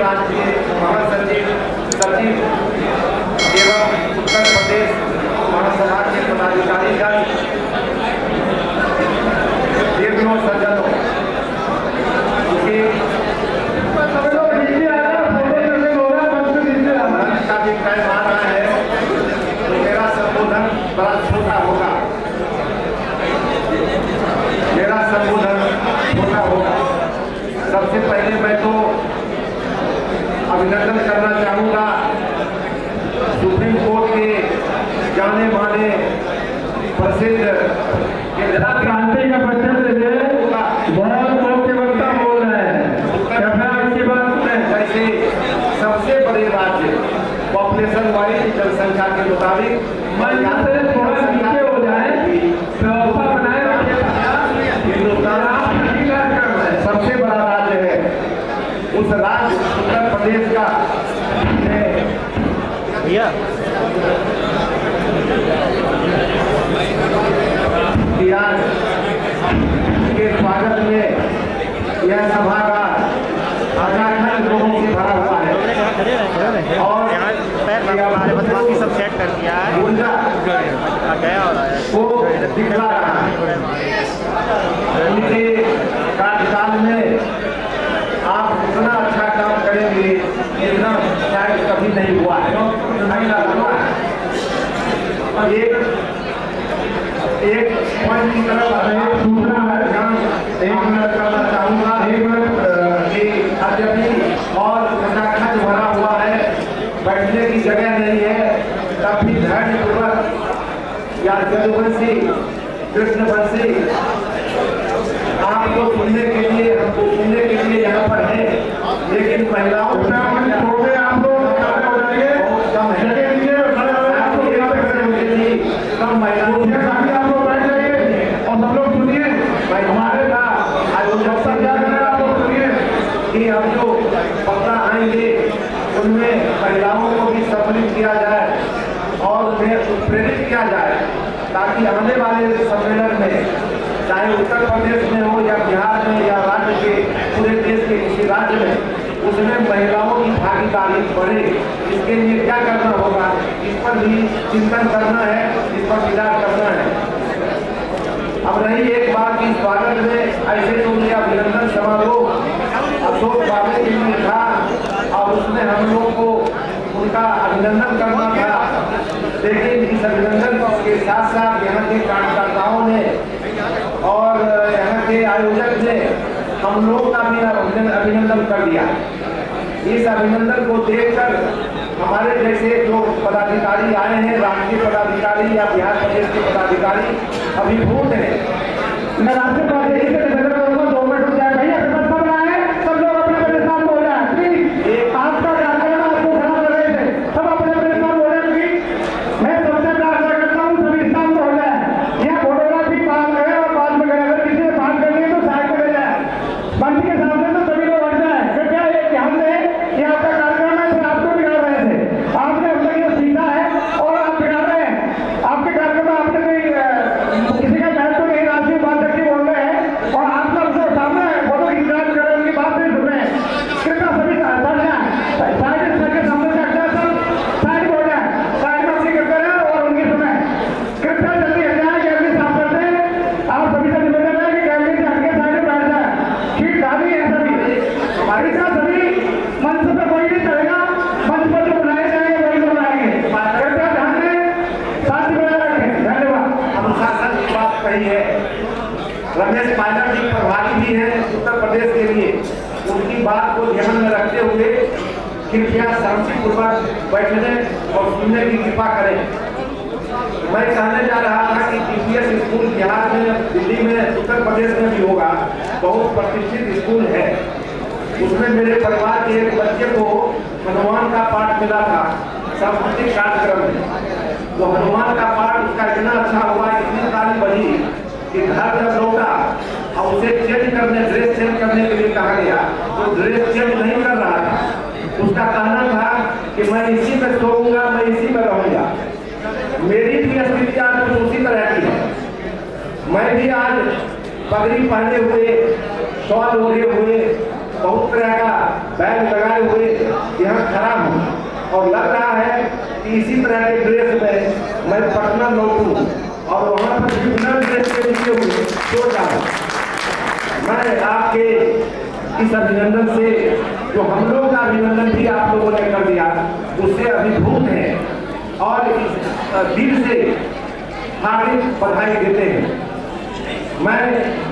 राष्ट्रीय महासचिव सचिव एवं उत्तर प्रदेश महासभा के पदाधिकारीगण, देवियों सज्जनों, का भी टाइम आ रहा है तो मेरा संबोधन बड़ा छोटा होगा। मेरा संबोधन छोटा होगा। सबसे पहले मैं तो अभिनंदन करना चाहूँगा सुप्रीम कोर्ट के जाने माने प्रसिद्ध क्रांति का प्रचंड बहुत मुख्य वक्ता बोल रहे हैं। इसके बाद जैसे सबसे बड़े राज्य पॉपुलेशन वाइज जनसंख्या के मुताबिक मैं यहाँ से थोड़ा नीचे हो जाए व्यवस्था बनाए सबसे बड़ा राज्य है। उस राज्य उत्तर प्रदेश का भैया के स्वागत में यह सभागार आधारखंड लोगों से भरा हुआ है और सब सेट कर दिया है वो दिखला रहा है। उनके कार्यकाल में आप इतना अच्छा काम करेंगे इतना शायद कभी नहीं हुआ है। एक पॉइंट की तरफ सूचना है जहाँ एक मिनट करना चाहूँगा। एक मिनट की अत्यधिक और खचाखच भरा हुआ है, बैठने की जगह नहीं है। काफी धैर्यपूर्वक या जदुवंशी कृष्णवंशी आपको सुनने के लिए हमको सुनने के लिए यहाँ पर है, लेकिन महिलाओं कम महिलाओं और सब लोग सुनिए हमारे का आयोजक आप लोग सुनिए कि हम जो वक्ता आएंगे उनमें महिलाओं को भी सम्मिलित किया जाए और उन्हें प्रेरित किया जाए ताकि आने वाले सम्मेलन में चाहे उत्तर प्रदेश में हो या बिहार में या राज्य के पूरे देश के किसी राज्य में उसमें महिलाओं की भागीदारी बढ़े। इसके लिए क्या करना होगा, इस पर भी चिंतन करना है, इस पर विचार करना है। अब रही एक बात की स्वागत में ऐसे तो ये अभिनंदन समारोह अशोक बाबे जी में था और उसमें हम लोग को उनका अभिनंदन करना था, लेकिन इस अभिनंदन के साथ साथ यहाँ के कार्यकर्ताओं ने और यहाँ के आयोजक ने हम लोग का भी अभिनंदन कर दिया। इस अभिनंदन को देखकर हमारे जैसे जो पदाधिकारी आए हैं, राष्ट्रीय पदाधिकारी या बिहार प्रदेश के पदाधिकारी अभिभूत हैं। मैं राष्ट्रीय पदाधिकारी से निवेदन करूंगा 2 मिनट रुक जाए भैया, सब आए, सब लोग अपने अपने साथ बोल रहे हैं। आपका कार्यक्रम आपको खड़ा कर रहे थे, सब अपने अपने साथ बोल रहे हैं। मैं सबसे प्रार्थना करता हूँ सभी साथ बोल रहे हैं। यह फोटोग्राफी बाद में है और बाद में अगर किसी से बात करनी है तो साइड में ले जाए, मंच के सामने तो सभी लोग हट जाए। कृपया एक ध्यान दें कि आपका कार्यक्रम है, फिर आपको बिगाड़ रहे थे, आपने हम लोग ये सीखा है और आप बिगाड़ रहे हैं। आपके कार्यक्रम में आपने किसी का दायित्व नहीं, राष्ट्रीय बात करके बोल रहे हैं और आप लोग सामने फोटो खिंचाव कर रहे हैं, उनकी बात नहीं सुन रहे हैं। कृपया सभी साइड के सामने से हट जाए, सब साइड हो जाए, साइड में अपनी करते रहे और उनकी सुने। कृपया जल्दी हट जाए, गैलरी साफ करते हैं। आप सभी से निवेदन है कि गैलरी से हटके साइड में बैठ जाए। ठीक खाली है सभी, हमारे साथ सभी मंच पर कोई नहीं चलेगा, मंच पर जो बुलाए जाएंगे वही लोग आएंगे। कृपया ध्यान दें, शांति बनाए रखें। धन्यवाद। अनुशासन की बात कही है, रमेश पायलट जी प्रभारी भी हैं उत्तर प्रदेश के लिए, उनकी बात को ध्यान में रखते हुए कृपया शांतिपूर्वक बैठने और सुनने की कृपा करें। मैं कहने जा रहा था कि DPS स्कूल बिहार में, दिल्ली में, उत्तर प्रदेश में भी होगा, बहुत प्रतिष्ठित स्कूल है। उसमें मेरे परिवार के एक बच्चे को हनुमान का पाठ मिला था सांस्कृतिक कार्यक्रम में। तो हनुमान का पाठ उसका इतना अच्छा हुआ, इतनी ताली बजी कि घर जब लौटा और उसे चेंज करने, ड्रेस चेंज करने के लिए कहा गया तो ड्रेस चेंज नहीं कर रहा था। उसका कहना था कि मैं इसी में सोऊंगा, मैं इसी में रहूंगा। मेरी भी स्थिति आज उसी तरह की है। मैं भी आज पगड़ी पहने हुए, शॉल ओढ़े हुए बहुत तरह का बैग लगाए हुए यहाँ खड़ा हूँ और लग रहा है कि इसी तरह के ड्रेस में मैं पटना लौटूं और वहाँ पर विभिन्न ड्रेस के नीचे हुए सो जाऊँ। मैं आपके इस अभिनंदन से, जो हम लोग का अभिनंदन भी आप लोगों ने कर दिया, उससे अभिभूत हैं और इस दिल से हार्दिक बधाई देते हैं। मैं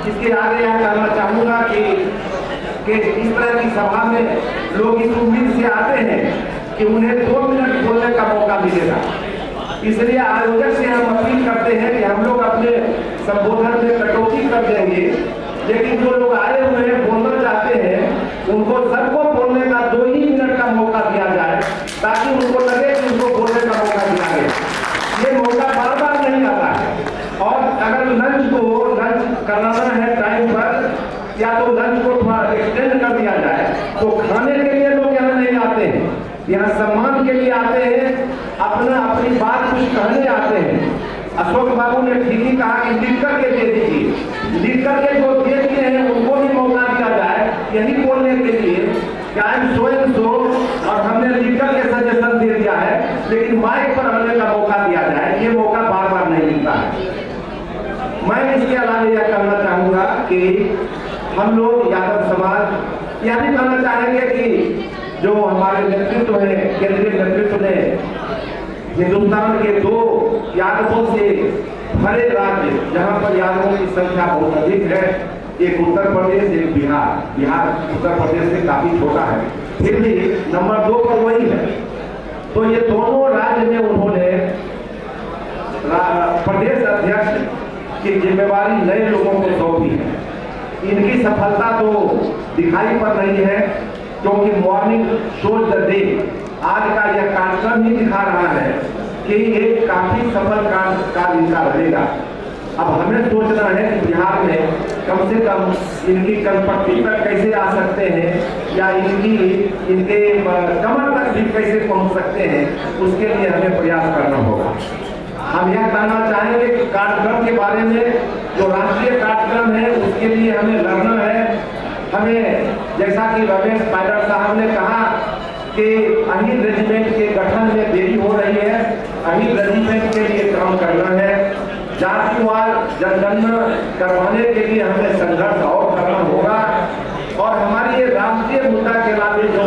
इसके आगे यह कहना चाहूँगा कि इस तरह की सभा में लोग इस उम्मीद से आते हैं कि उन्हें 2 मिनट बोलने का मौका मिलेगा। इसलिए आयोजक से हम अपील करते हैं कि हम लोग अपने संबोधन में कटौती कर देंगे, लेकिन जो लोग आए हुए हैं बोलना चाहते हैं उनको सबको बोलने का 2 ही मिनट का मौका दिया जाए, ताकि उनको लगे कि उनको बोलने का मौका दिया गया। ये मौका बार बार नहीं आता है। और अगर लंच कराना है टाइम पर, या तो लंच को थोड़ा एक्सटेंड कर दिया जाए, तो खाने के लिए लोग यहाँ नहीं आते हैं, यहाँ सम्मान के लिए आते हैं, अपनी बात कुछ कहने आते हैं। अशोक बाबू ने ठीक ही कहा कि लिख करके दे दीजिए, लिख करके जो दे दिए हैं उनको भी मौका दिया जाए यही बोलने के लिए कि I am so and so, और हमने लिख करके सजेशन दे दिया है, लेकिन माइक पर आने का मौका दिया जाए। ये मौका बार बार नहीं मिलता है। मैं इसके अलावा यह कहना चाहूँगा कि हम लोग यादव समाज यह भी कहना चाहेंगे कि जो हमारे नेतृत्व है, केंद्रीय नेतृत्व ने हिंदुस्तान के 2 यादवों से भरे राज्य, जहाँ पर यादवों की संख्या बहुत अधिक है, एक उत्तर प्रदेश, एक बिहार उत्तर प्रदेश से काफी छोटा है, फिर भी नंबर 2 पर वही है। तो ये दोनों राज्य में उन्होंने प्रदेश अध्यक्ष की जिम्मेवारी नए लोगों को सौंपी है। इनकी सफलता तो दिखाई पड़ रही है, क्योंकि मॉर्निंग शोज द डे आज का यह कार्यक्रम ही दिखा रहा है कि एक काफी सफल कार्य इनका रहेगा। अब हमें सोचना है कि बिहार में कम से कम इनकी कनपट्टी तक कैसे आ सकते हैं, या इनके कमर तक भी कैसे पहुंच सकते हैं, उसके लिए हमें प्रयास करना होगा। हम यह कहना चाहेंगे कि कार्यक्रम के बारे में, जो राष्ट्रीय कार्यक्रम है उसके लिए हमें लड़ना है। हमें, जैसा कि रमेश पायलट साहब ने कहा कि अहिर रेजिमेंट के गठन में देरी हो रही है, अहिर रेजिमेंट के लिए काम करना है। जातिवार जनगणना करवाने के लिए हमें संघर्ष और करना होगा, और हमारी ये राष्ट्रीय मुद्दा के अलावा जो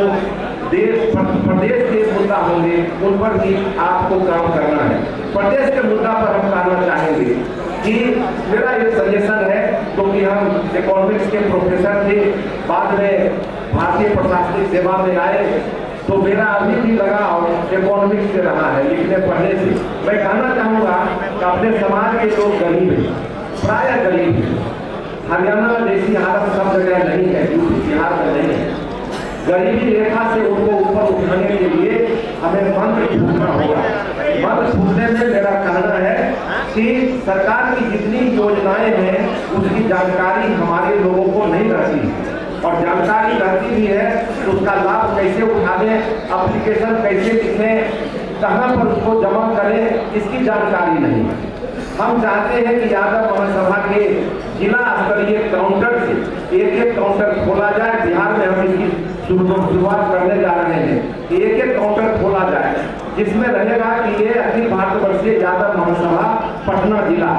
प्रदेश के मुद्दा होंगे उन पर भी आपको काम करना है। प्रदेश के मुद्दा पर हम कहना चाहेंगे कि मेरा ये सजेशन है, क्योंकि हम इकोनॉमिक्स के प्रोफेसर थे, बाद में भारतीय प्रशासनिक सेवा में आए, तो मेरा अभी भी लगाव इकोनॉमिक्स से रहा है, लिखने पढ़ने से। मैं कहना चाहूँगा कि अपने समाज के लोग गरीब हैं, प्राय गरीब हैं। हरियाणा जैसी हालत सब जगह नहीं है, यूपी बिहार में नहीं है। गरीबी रेखा से उनको ऊपर उठाने के लिए हमें मंत्र फूकना होगा। मंत्र फूकने में मेरा कहना है कि सरकार की जितनी योजनाएं हैं उसकी जानकारी हमारे लोगों को नहीं रहती, और जानकारी रहती भी है तो उसका लाभ कैसे उठाने, एप्लीकेशन कैसे लिखें, कहाँ पर उसको जमा करें, इसकी जानकारी नहीं है। हम चाहते हैं कि यादव महासभा के जिला स्तरीय काउंटर से एक काउंटर खोला जाए। बिहार में हम इसकी शुरुआत करने जा रहे हैं, एक काउंटर खोला जाए जिसमें रहेगा कि ये अखिल भारतवर्षीय यादव महासभा पटना जिला,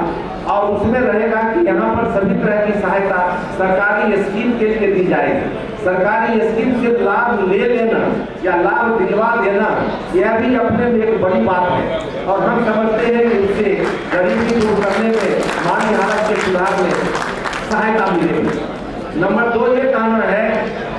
और उसमें रहेगा कि यहाँ पर सभी तरह की सहायता सरकारी स्कीम के लिए दी जाएगी। सरकारी स्कीम से लाभ ले लेना या लाभ दिलवा देना, यह भी अपने में एक बड़ी बात है, और हम समझते हैं कि उससे गरीबी दूर करने में, माली हालत के सुधार में सहायता मिलेगी। नंबर 2 ये कहना है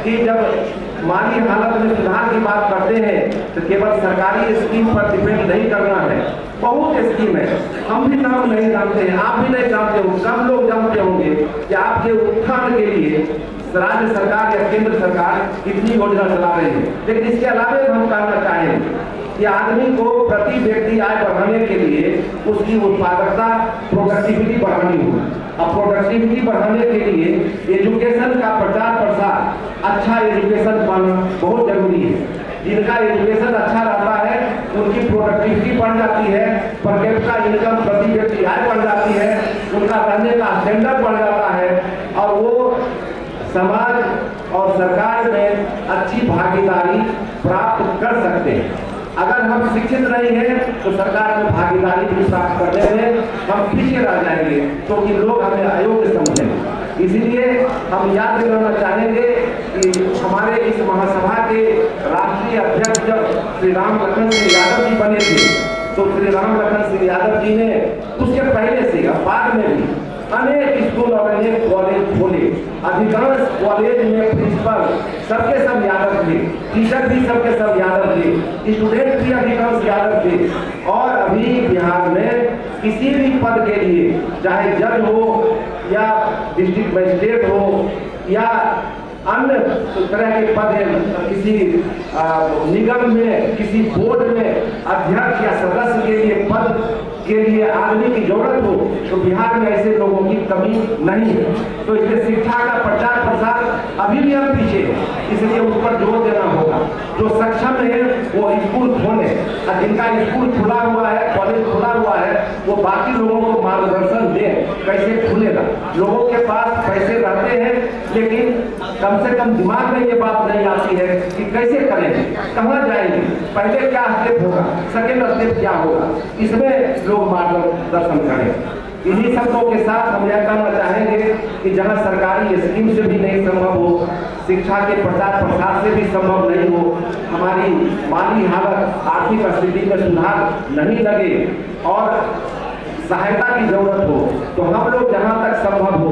कि जब माली हालत में सुधार की बात करते हैं तो केवल सरकारी स्कीम पर डिपेंड नहीं करना है। बहुत स्कीम है, हम भी नाम नहीं जानते हैं, आप भी नहीं जानते होंगे, सब लोग जानते होंगे कि आपके उत्थान के लिए राज्य सरकार या केंद्र सरकार कितनी योजना चला रही है। लेकिन इसके अलावा हम कहना चाहेंगे कि आदमी को प्रति व्यक्ति आय बढ़ाने के लिए उसकी उत्पादकता, प्रोडक्टिविटी बढ़ानी होगी। अब प्रोडक्टिविटी बढ़ाने के लिए एजुकेशन का प्रचार प्रसार, अच्छा एजुकेशन पाना बहुत जरूरी है। जिनका एजुकेशन अच्छा रहता है उनकी प्रोडक्टिविटी बढ़ जाती है, पर कैपिटा इनकम, प्रति व्यक्ति आय बढ़ जाती है, उनका रहने का स्टैंडर्ड बढ़ जाता है, और वो समाज और सरकार में अच्छी भागीदारी प्राप्त कर सकते हैं। अगर हम शिक्षित नहीं हैं तो सरकार में भागीदारी भी प्राप्त करने में हम पीछे रह जाएंगे, क्योंकि लोग हमें अयोग्य समझेंगे। इसलिए हम याद दिलाना चाहेंगे कि हमारे इस महासभा के राष्ट्रीय अध्यक्ष जब श्री राम लखन सिंह यादव जी बने थे, तो श्री राम लखन सिंह यादव जी ने उसके पहले से बाद में भी अनेक स्कूल और अनेक कॉलेज खोले। अधिकांश कॉलेज में प्रिंसिपल सबके सब यादव थे, टीचर भी सबके सब यादव थे, स्टूडेंट भी अधिकांश यादव थे। और अभी बिहार में किसी भी पद के लिए, चाहे जज हो या डिस्ट्रिक्ट मजिस्ट्रेट हो या अन्य तरह के पद हैं, किसी निगम में, किसी बोर्ड में अध्यक्ष या सदस्य के लिए पद के लिए आदमी की जरूरत हो, तो बिहार में ऐसे लोगों की कमी नहीं है। तो इसलिए शिक्षा का प्रचार प्रसार अभी भी हम पीछे है, इसलिए उस पर जोर देना होगा। जो सक्षम है वो स्कूल खोले, और जिनका स्कूल खुला हुआ है, कॉलेज खुला हुआ है, वो बाकी लोगों को मार्गदर्शन दे कैसे खुलेगा। लोगों के पास पैसे रहते हैं, लेकिन कम से कम दिमाग में ये बात नहीं आती है कि कैसे करेंगे, कहाँ जाएंगे, पहले क्या स्टेप होगा, सेकेंड स्टेप क्या होगा। इसमें लोग मार्गदर्शन करें। इन्हीं शब्दों के साथ हम यह कहना चाहेंगे कि जहाँ सरकारी स्कीम से भी नहीं संभव हो, शिक्षा के प्रचार प्रसार से भी संभव नहीं हो, हमारी माली हालत, आर्थिक स्थिति में सुधार नहीं लगे और सहायता की जरूरत हो, तो हम लोग जहाँ तक संभव हो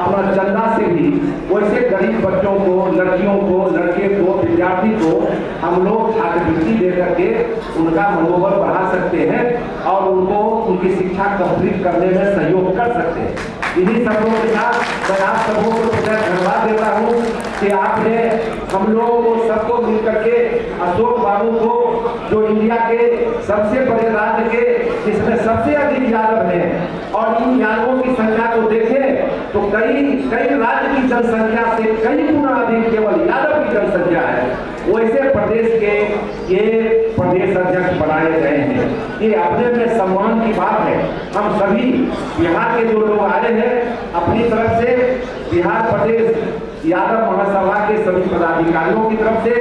अपना चंदा से भी वैसे गरीब बच्चों को, लड़कियों को, लड़के को, विद्यार्थी को हम लोग छात्रवृत्ति दे करके उनका मनोबल बढ़ा सकते हैं और उनको उनकी शिक्षा कंप्लीट करने में सहयोग कर सकते हैं। इन्हीं शब्दों के साथ मैं आप सबों को धन्यवाद देता हूँ कि आपने हम लोगों को सबको मिल करके अशोक बाबू को, जो इंडिया के सबसे बड़े राज्य के जिसमें सबसे अधिक यादव हैं, और इन यादवों की संख्या को देखें तो कई राज्य की जनसंख्या से कई गुना अधिक केवल यादव की जनसंख्या है, वैसे प्रदेश के ये प्रदेश अध्यक्ष बनाए गए हैं। ये अपने में सम्मान की बात है। हम सभी बिहार के जो लोग आए हैं, अपनी तरफ से बिहार प्रदेश यादव महासभा के सभी पदाधिकारियों की तरफ से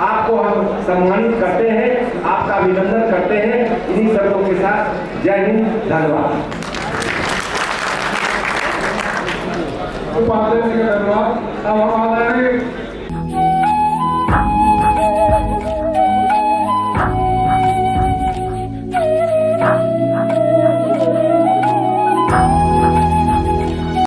आपको हम सम्मानित करते हैं, आपका अभिनंदन करते हैं। इन्हीं शब्दों के साथ जय हिंद, धन्यवाद। उपाध्यक्ष का धन्यवाद। अब हम आदरणीय